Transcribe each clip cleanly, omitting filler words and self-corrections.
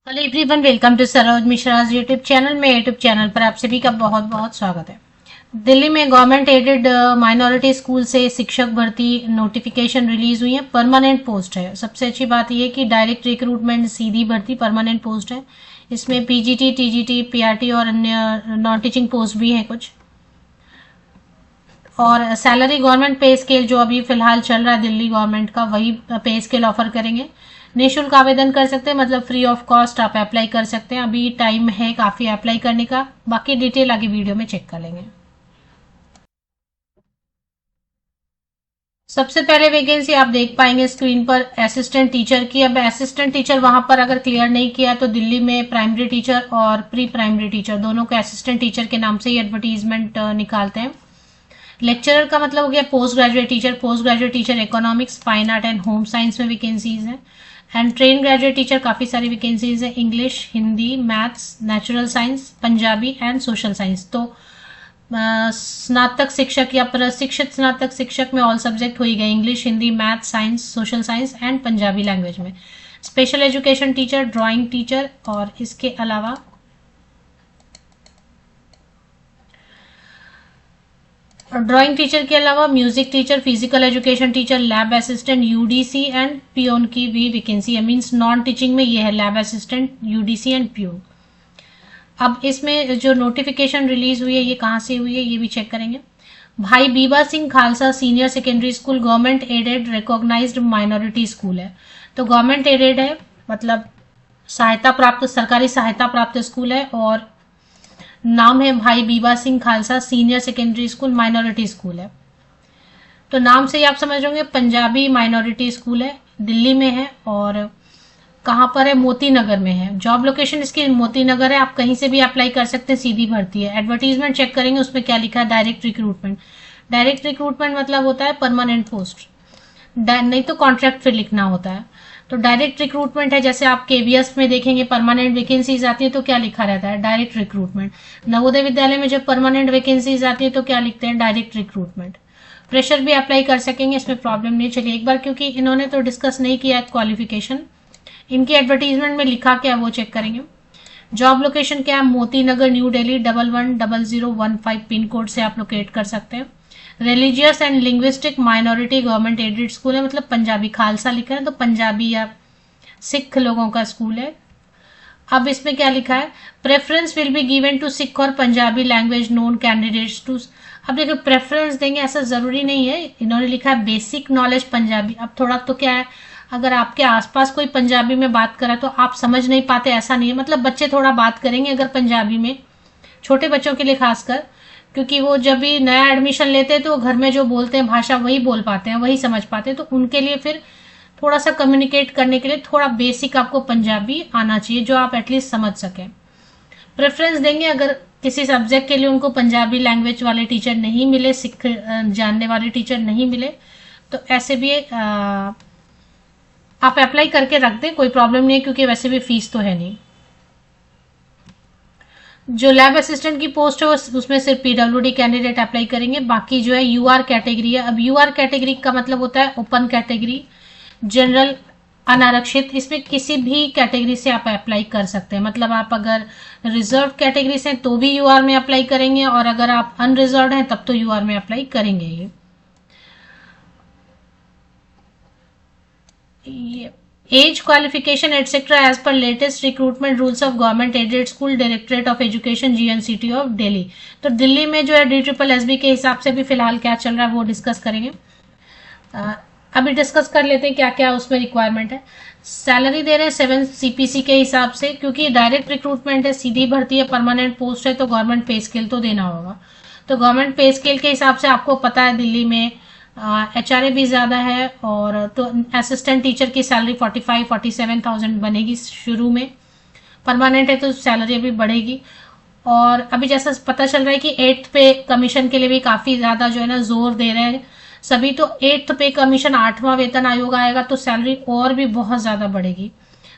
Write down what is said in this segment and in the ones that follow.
Hello everyone, welcome to Saroj Mishra's YouTube channel में। YouTube channel पर आप सभी का बहुत बहुत स्वागत है। दिल्ली में गवर्नमेंट एडेड माइनॉरिटी स्कूल से शिक्षक भर्ती नोटिफिकेशन रिलीज हुई है। परमानेंट पोस्ट है। सबसे अच्छी बात यह कि डायरेक्ट रिक्रूटमेंट, सीधी भर्ती, परमानेंट पोस्ट है। इसमें पीजीटी, टीजीटी, पीआरटी और अन्य नॉन टीचिंग पोस्ट भी हैं कुछ। और सैलरी गवर्नमेंट पे स्केल जो अभी फिलहाल चल रहा है दिल्ली गवर्नमेंट का, वही पे स्केल ऑफर करेंगे। निःशुल्क आवेदन कर सकते हैं, मतलब फ्री ऑफ कॉस्ट आप अप्लाई कर सकते हैं। अभी टाइम है काफी अप्लाई करने का। बाकी डिटेल आगे वीडियो में चेक कर लेंगे। सबसे पहले वैकेंसी आप देख पाएंगे स्क्रीन पर असिस्टेंट टीचर की। अब असिस्टेंट टीचर वहां पर अगर क्लियर नहीं किया तो दिल्ली में प्राइमरी टीचर और प्री प्राइमरी टीचर दोनों को असिस्टेंट टीचर के नाम से ही एडवर्टीजमेंट निकालते हैं। लेक्चरर का मतलब हो गया post graduate teacher. Post graduate teacher economics, fine art and home science में वैकेंसीज हैं। एंड ट्रेन ग्रेजुएट टीचर काफी सारी वैकेंसीज है। English, Hindi, maths, natural science, Punjabi and social science. तो स्नातक शिक्षक या प्रशिक्षित स्नातक शिक्षक में ऑल सब्जेक्ट हो ही गए, English, Hindi, maths, science, social science and Punjabi language में। Special education teacher, drawing teacher और इसके अलावा ड्राइंग टीचर के अलावा music teacher, physical education teacher, lab assistant, UDC and peon की भी वैकेंसी है। मींस नॉन टीचिंग में ये है lab assistant, UDC and peon. अब इसमें जो नोटिफिकेशन रिलीज हुई है ये कहाँ से हुई है ये भी चेक करेंगे। Bhai Biba Singh Khalsa senior secondary school government aided recognised minority school है। तो गवर्नमेंट एडेड है, मतलब सहायता प्राप्त, सरकारी सहायता प्राप्त स्कूल है। और नाम है Bhai Biba Singh Khalsa senior secondary school, minority school है। तो नाम से ही आप समझ रहे होंगे पंजाबी माइनॉरिटी स्कूल है, दिल्ली में है। और कहाँ पर है? मोती नगर में है। जॉब लोकेशन इसकी मोती नगर है। आप कहीं से भी अप्लाई कर सकते हैं, सीधी भर्ती है। एडवर्टीजमेंट चेक करेंगे, उसमें क्या लिखा है? Direct recruitment. डायरेक्ट रिक्रूटमेंट मतलब होता है परमानेंट पोस्ट, नहीं तो कॉन्ट्रैक्ट फिर लिखना होता है। तो डायरेक्ट रिक्रूटमेंट है। जैसे आप केवीएस में देखेंगे परमानेंट वैकेंसीज आती है तो क्या लिखा रहता है? Direct recruitment. नवोदय विद्यालय में जब परमानेंट वैकेंसीज आती है तो क्या लिखते हैं? Direct recruitment. फ्रेशर भी अप्लाई कर सकेंगे, इसमें प्रॉब्लम नहीं। चलिए एक बार, क्योंकि इन्होंने तो डिस्कस नहीं किया क्वालिफिकेशन, इनकी एडवर्टीजमेंट में लिखा क्या है वो चेक करेंगे। जॉब लोकेशन क्या है? Moti Nagar, new Delhi 110015 pin code से आप लोकेट कर सकते हैं। Religious and linguistic minority government aided school है, मतलब पंजाबी, खालसा लिखा है तो पंजाबी या सिख लोगों का स्कूल है। अब इसमें क्या लिखा है? Preference will be given to Sikh और Punjabi language known candidates too. अब देखो प्रेफरेंस देंगे ऐसा जरूरी नहीं है, इन्होंने लिखा है बेसिक नॉलेज पंजाबी। अब थोड़ा तो क्या है, अगर आपके आसपास कोई पंजाबी में बात करा तो आप समझ नहीं पाते, ऐसा नहीं है। मतलब बच्चे थोड़ा बात करेंगे अगर पंजाबी में, छोटे बच्चों के लिए खासकर, क्योंकि वो जब भी नया एडमिशन लेते हैं तो घर में जो बोलते हैं भाषा वही बोल पाते हैं, वही समझ पाते हैं। तो उनके लिए फिर थोड़ा सा कम्युनिकेट करने के लिए थोड़ा बेसिक आपको पंजाबी आना चाहिए, जो आप एटलीस्ट समझ सकें। प्रेफरेंस देंगे अगर किसी सब्जेक्ट के लिए उनको पंजाबी लैंग्वेज वाले टीचर नहीं मिले, सिख जानने वाले टीचर नहीं मिले, तो ऐसे भी आप अप्लाई करके रख दें, कोई प्रॉब्लम नहीं है, क्योंकि वैसे भी फीस तो है नहीं। जो लैब असिस्टेंट की पोस्ट है उसमें सिर्फ पीडब्ल्यूडी कैंडिडेट अप्लाई करेंगे। बाकी जो है यूआर कैटेगरी है। अब यूआर कैटेगरी का मतलब होता है ओपन कैटेगरी, जनरल, अनारक्षित। इसमें किसी भी कैटेगरी से आप अप्लाई कर सकते हैं। मतलब आप अगर रिजर्व कैटेगरी से तो भी यूआर में अप्लाई करेंगे, और अगर आप अनरिजर्व हैं तब तो यूआर में अप्लाई करेंगे। ये age, qualification etcetera as per latest recruitment rules of government aided school, directorate of education, GNCT of Delhi. तो दिल्ली में जो है DSSB के हिसाब से भी फिलहाल क्या चल रहा है वो डिस्कस करेंगे। अभी डिस्कस कर लेते हैं क्या क्या उसमें रिक्वायरमेंट है। सैलरी दे रहे हैं 7 CPC के हिसाब से, क्योंकि डायरेक्ट रिक्रूटमेंट है, सीधी भर्ती है, परमानेंट पोस्ट है, तो गवर्नमेंट पे स्केल तो देना होगा। तो गवर्नमेंट पे स्केल के हिसाब से आपको पता है दिल्ली में HRA भी ज्यादा है। और तो असिस्टेंट टीचर की सैलरी 45-47,000 बनेगी शुरू में। परमानेंट है तो सैलरी अभी बढ़ेगी। और अभी जैसा पता चल रहा है कि 8th पे कमीशन के लिए भी काफी ज्यादा जो है ना जोर दे रहे हैं सभी। तो 8th पे कमीशन, 8वां वेतन आयोग आएगा तो सैलरी और भी बहुत ज्यादा बढ़ेगी।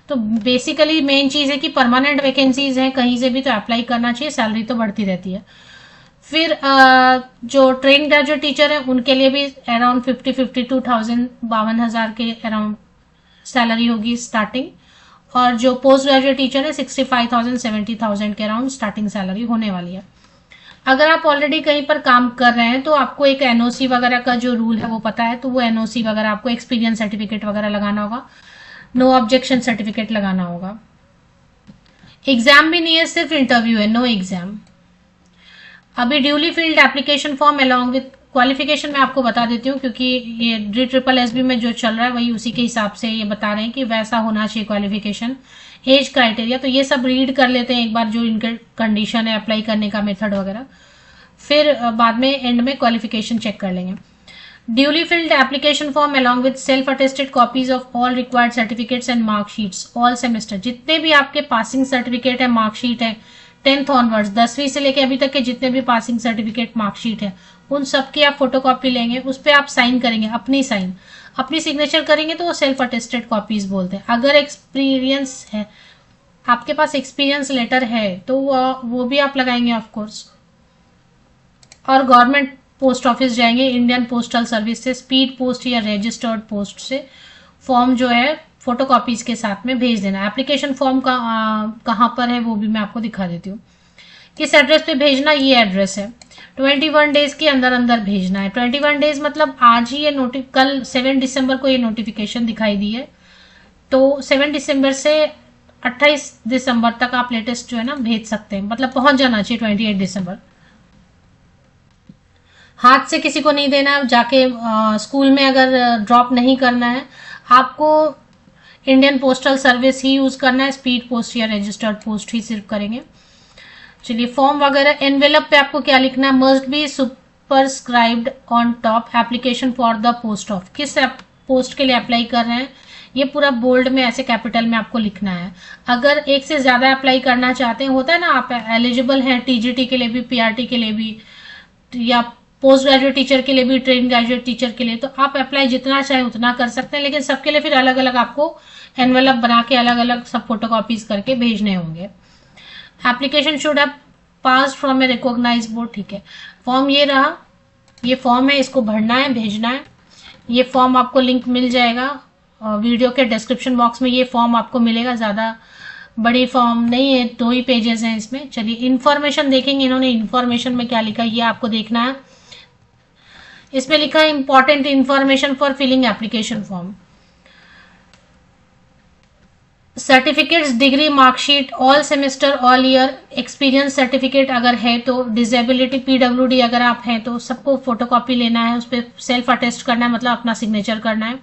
तो बेसिकली मेन चीज है कि परमानेंट वैकेंसीज हैं, कहीं से भी तो अप्लाई करना चाहिए, सैलरी तो बढ़ती रहती है। फिर जो ट्रेन ग्रेजुएट टीचर है उनके लिए भी अराउंड 52,000 के अराउंड सैलरी होगी स्टार्टिंग। और जो पोस्ट ग्रेजुएट टीचर है 65,000 70,000 के अराउंड स्टार्टिंग सैलरी होने वाली है। अगर आप ऑलरेडी कहीं पर काम कर रहे हैं तो आपको एक एनओसी वगैरह का जो रूल है वो पता है, तो वो एनओसी वगैरह आपको एक्सपीरियंस सर्टिफिकेट वगैरह लगाना होगा, नो ऑब्जेक्शन सर्टिफिकेट लगाना होगा। एग्जाम भी नहीं है, सिर्फ इंटरव्यू है, नो एग्जाम। अभी duly field application form along with qualification मैं आपको बता देती हूँ, क्योंकि ये DSSB में जो चल रहा है वही उसी के हिसाब से ये बता रहे हैं कि वैसा होना चाहिए क्वालिफिकेशन, एज क्राइटेरिया। तो ये सब रीड कर लेते हैं एक बार, जो इनके कंडीशन है अप्लाई करने का मेथड वगैरह, फिर बाद में एंड में क्वालिफिकेशन चेक कर लेंगे। Duly field application form along with self attested copies of all required certificates and marksheets all semester. जितने भी आपके पासिंग सर्टिफिकेट है, मार्कशीट है, 10th ऑनवर्ड्स, 10वीं से लेके अभी तक के जितने भी पासिंग सर्टिफिकेट मार्कशीट है, उन सब की आप फोटोकॉपी लेंगे, उस पर आप साइन करेंगे, अपनी सिग्नेचर करेंगे, तो वो सेल्फ अटेस्टेड कॉपीज बोलते हैं। अगर एक्सपीरियंस है, आपके पास एक्सपीरियंस लेटर है, तो वो भी आप लगाएंगे ऑफ कोर्स। और गवर्नमेंट पोस्ट ऑफिस जाएंगे, इंडियन पोस्टल सर्विस से, स्पीड पोस्ट या रजिस्टर्ड पोस्ट से फॉर्म जो है फोटोकॉपीज के साथ में भेज देना। एप्लीकेशन फॉर्म का कहाँ पर है वो भी मैं आपको दिखा देती हूँ। किस एड्रेस पे भेजना, ये एड्रेस है। 21 डेज के अंदर अंदर भेजना है। 21 डेज मतलब आज ही ये कल 7 दिसंबर को ये नोटिफिकेशन दिखाई दी है, तो 7 दिसंबर से 28 दिसंबर तक आप लेटेस्ट जो है ना भेज सकते हैं, मतलब पहुंच जाना चाहिए 28 दिसंबर। हाथ से किसी को नहीं देना है, जाके स्कूल में अगर ड्रॉप नहीं करना है, आपको इंडियन पोस्टल सर्विस ही यूज करना है, स्पीड पोस्ट या रजिस्टर्ड पोस्ट ही सिर्फ करेंगे। चलिए फॉर्म वगैरह, एनवेलप पे आपको क्या लिखना है, must be superscribed on top application for the post of. किस पोस्ट के लिए अप्लाई कर रहे हैं ये पूरा बोल्ड में ऐसे कैपिटल में आपको लिखना है। अगर एक से ज्यादा अप्लाई करना चाहते हैं, होता है ना, आप एलिजिबल हैं टीजीटी के लिए भी, पीआरटी के लिए भी, या पोस्ट ग्रेजुएट टीचर के लिए भी, ट्रेन ग्रेजुएट टीचर के लिए, तो आप अप्लाई जितना चाहे उतना कर सकते हैं, लेकिन सबके लिए फिर अलग अलग आपको एनवेलप बना के अलग अलग सब फोटोकॉपीज करके भेजने होंगे। Application should have pass from a recognised board. ठीक है, फॉर्म ये रहा, ये फॉर्म है, इसको भरना है, भेजना है। ये फॉर्म आपको लिंक मिल जाएगा वीडियो के डिस्क्रिप्शन बॉक्स में, ये फॉर्म आपको मिलेगा। ज्यादा बड़ी फॉर्म नहीं है, 2 ही पेजेस हैं इसमें। चलिए इन्फॉर्मेशन देखेंगे, इन्होंने इन्फॉर्मेशन में क्या लिखा है ये आपको देखना है। इसमें लिखा है important information for filling application form, certificates, degree, marksheet, all semester, all year, experience certificate अगर है तो, डिसेबिलिटी, पीडब्ल्यूडी अगर आप हैं तो सबको फोटोकॉपी लेना है, उस पर सेल्फ अटेस्ट करना है, मतलब अपना सिग्नेचर करना है।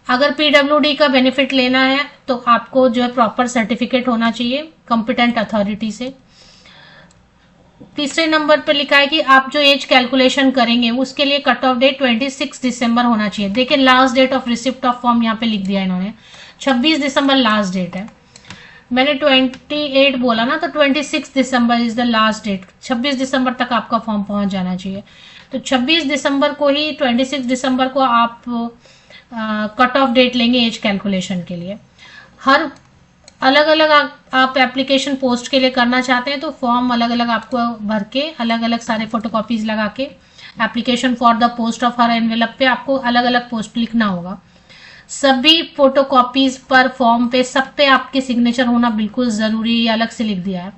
अगर पीडब्ल्यूडी का बेनिफिट लेना है तो आपको जो है प्रॉपर सर्टिफिकेट होना चाहिए कॉम्पिटेंट अथॉरिटी से। तीसरे नंबर पर लिखा है कि आप जो एज कैलकुलेशन करेंगे उसके लिए कट ऑफ डेट 26 दिसंबर होना चाहिए। देखिए last date of receipt of form यहाँ पे लिख दिया इन्होंने, 26 दिसंबर लास्ट डेट है। मैंने 28 बोला ना, तो 26 दिसंबर इज द लास्ट डेट। 26 दिसंबर तक आपका फॉर्म पहुंच जाना चाहिए। तो 26 दिसंबर को ही, 26 दिसंबर को आप कट ऑफ डेट लेंगे एज कैलकुलेशन के लिए। हर अलग अलग आप एप्लीकेशन पोस्ट के लिए करना चाहते हैं तो फॉर्म अलग अलग आपको भर के, अलग अलग सारे फोटोकॉपीज लगा के, application for the post of her envelope पे आपको अलग अलग पोस्ट लिखना होगा। सभी फोटोकॉपीज पर, फॉर्म पे, सब पे आपके सिग्नेचर होना बिल्कुल जरूरी, ये अलग से लिख दिया है।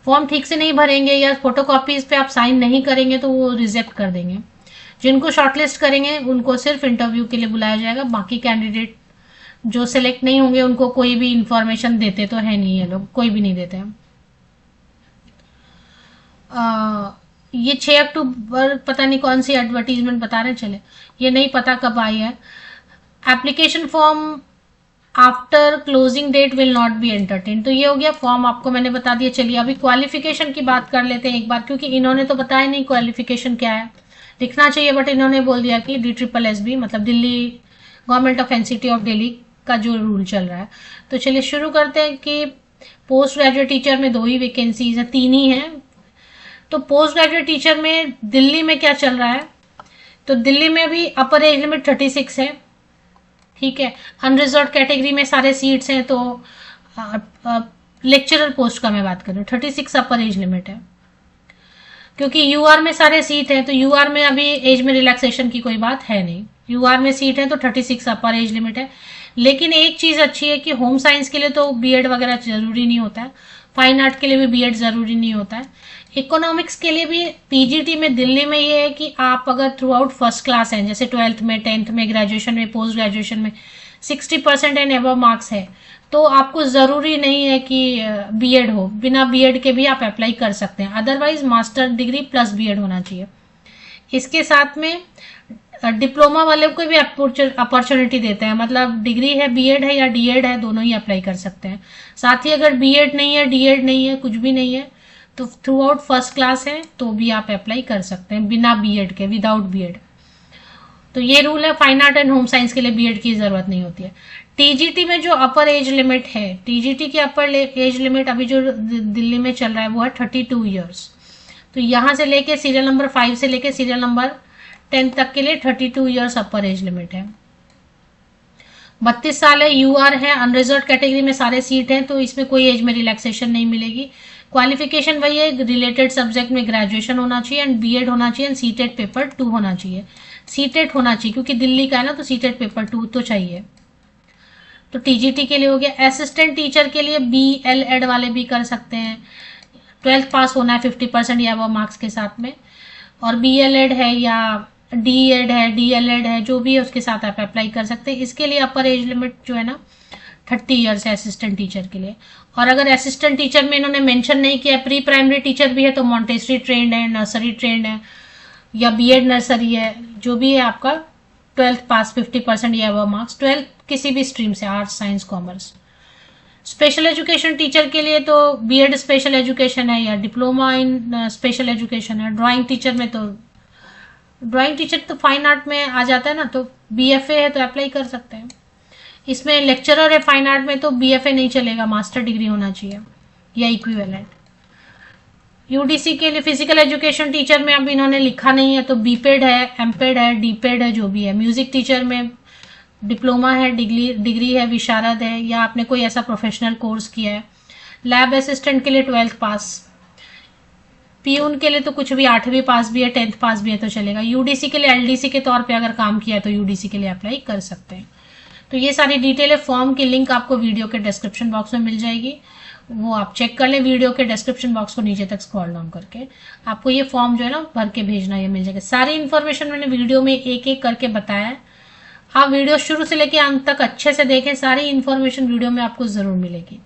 फॉर्म ठीक से नहीं भरेंगे या फोटोकॉपीज पे आप साइन नहीं करेंगे तो वो रिजेक्ट कर देंगे। जिनको शॉर्टलिस्ट करेंगे उनको सिर्फ इंटरव्यू के लिए बुलाया जाएगा, बाकी कैंडिडेट जो सिलेक्ट नहीं होंगे उनको कोई भी इंफॉर्मेशन देते तो है नहीं, ये लोग कोई भी नहीं देते हैं। ये 6 अक्टूबर पता नहीं कौन सी एडवर्टीजमेंट बता रहे हैं, चले ये नहीं पता कब आई है। Application form after closing date will not be entertain. तो ये हो गया फॉर्म, आपको मैंने बता दिया। चलिए अभी क्वालिफिकेशन की बात कर लेते हैं एक बार, क्योंकि इन्होंने तो बताया नहीं क्वालिफिकेशन क्या है, लिखना चाहिए, बट इन्होंने बोल दिया कि DSSB मतलब Delhi government of NCT of Delhi का जो रूल चल रहा है। तो चलिए शुरू करते हैं कि पोस्ट ग्रेजुएट टीचर में 2 ही वैकेंसीज है, 3 ही है। तो पोस्ट ग्रेजुएट टीचर में दिल्ली में क्या चल रहा है, तो दिल्ली में भी अपर एज लिमिट 36 है। ठीक है, अनरिजर्व कैटेगरी में सारे सीट्स हैं, तो लेक्चरर पोस्ट का मैं बात कर रही हूँ, 36 अपर एज लिमिट है। क्योंकि यूआर में सारे सीट हैं, तो यूआर में अभी एज में रिलैक्सेशन की कोई बात है नहीं। यूआर में सीट है तो 36 अपर एज लिमिट है। लेकिन एक चीज अच्छी है कि होम साइंस के लिए तो बीएड वगैरह जरूरी नहीं होता है, फाइन आर्ट के लिए भी बीएड जरूरी नहीं होता है। इकोनॉमिक्स के लिए भी पीजीटी में दिल्ली में ये है कि आप अगर थ्रू आउट फर्स्ट क्लास हैं, जैसे 12th में, 10th में, ग्रेजुएशन में, पोस्ट ग्रेजुएशन में 60% एंड एबव मार्क्स है, तो आपको जरूरी नहीं है कि बीएड हो, बिना बीएड के भी आप अप्लाई कर सकते हैं। Otherwise master degree plus BEd होना चाहिए। इसके साथ में डिप्लोमा वाले को भी अपॉर्चुनिटी देते हैं, मतलब डिग्री है, बीएड है या डीएड है, दोनों ही अप्लाई कर सकते हैं। साथ ही अगर बीएड नहीं है, डीएड नहीं है, कुछ भी नहीं है, तो थ्रू आउट फर्स्ट क्लास है तो भी आप अप्लाई कर सकते हैं बिना बीएड के, विदाउट बीएड। तो ये रूल है, fine art and home science के लिए बीएड की जरूरत नहीं होती है। टीजीटी में जो अपर एज लिमिट है, टीजीटी की अपर एज लिमिट अभी जो दिल्ली में चल रहा है वो है 32 ईयर्स। तो यहां से लेके सीरियल नंबर 5 से लेके सीरियल नंबर 10 तक के लिए 32 ईयर्स अपर एज लिमिट है। 32 साल है, यूआर है, अनरिजर्व कैटेगरी में सारे सीट हैं, तो इसमें कोई एज में रिलैक्सेशन नहीं मिलेगी। क्वालिफिकेशन वही है, रिलेटेड सब्जेक्ट में ग्रेजुएशन होना चाहिए एंड बीएड होना चाहिए एंड सीटेट पेपर 2 होना चाहिए। सीटेट होना चाहिए क्योंकि दिल्ली का है ना, तो सीटेट पेपर 2 तो चाहिए। तो टीजीटी के लिए हो गया। असिस्टेंट टीचर के लिए बीएलएड वाले भी कर सकते हैं, 12th पास होना है 50% या वो मार्क्स के साथ में, और बीएलएड है या डीएड है, डीएलएड है, जो भी है उसके साथ आप अप्लाई कर सकते हैं। इसके लिए अपर एज लिमिट जो है ना 30 ईयर्स है असिस्टेंट टीचर के लिए। और अगर असिस्टेंट टीचर में इन्होंने मेंशन नहीं किया प्री प्राइमरी टीचर भी है तो मॉन्टेसरी ट्रेंड है, नर्सरी ट्रेंड है या बीएड नर्सरी है, जो भी है आपका 12th पास 50% या वो मार्क्स, 12th किसी भी स्ट्रीम से, arts, science, commerce. Special education teacher के लिए तो बीएड स्पेशल एजुकेशन है या डिप्लोमा इन स्पेशल एजुकेशन है। ड्राइंग टीचर में तो ड्राइंग टीचर तो फाइन आर्ट में आ जाता है ना, तो बीएफए है तो अप्लाई कर सकते हैं। इसमें लेक्चरर है फाइन आर्ट में तो बीएफए नहीं चलेगा, मास्टर डिग्री होना चाहिए या इक्विवेलेंट। यूडीसी के लिए फिजिकल एजुकेशन टीचर में अब इन्होंने लिखा नहीं है, तो बीपेड है, एमपेड है, डीपेड है, जो भी है। म्यूजिक टीचर में डिप्लोमा है, डिग्री है, विशारद है, या आपने कोई ऐसा प्रोफेशनल कोर्स किया है। लैब असिस्टेंट के लिए 12th पास। पीयून के लिए तो कुछ भी 8वीं पास भी है, 10th पास भी है तो चलेगा। यूडीसी के लिए एलडीसी के तौर पे अगर काम किया है तो यूडीसी के लिए अप्लाई कर सकते हैं। तो ये सारी डिटेल है। फॉर्म की लिंक आपको वीडियो के डिस्क्रिप्शन बॉक्स में मिल जाएगी, वो आप चेक कर लें। वीडियो के डिस्क्रिप्शन बॉक्स को नीचे तक स्क्रॉल डाउन करके आपको ये फॉर्म जो है ना भर के भेजना, ये मिल जाएगा। सारी इन्फॉर्मेशन मैंने वीडियो में एक एक करके बताया है। आप वीडियो शुरू से लेकर अंत तक अच्छे से देखें, सारी इन्फॉर्मेशन वीडियो में आपको जरूर मिलेगी।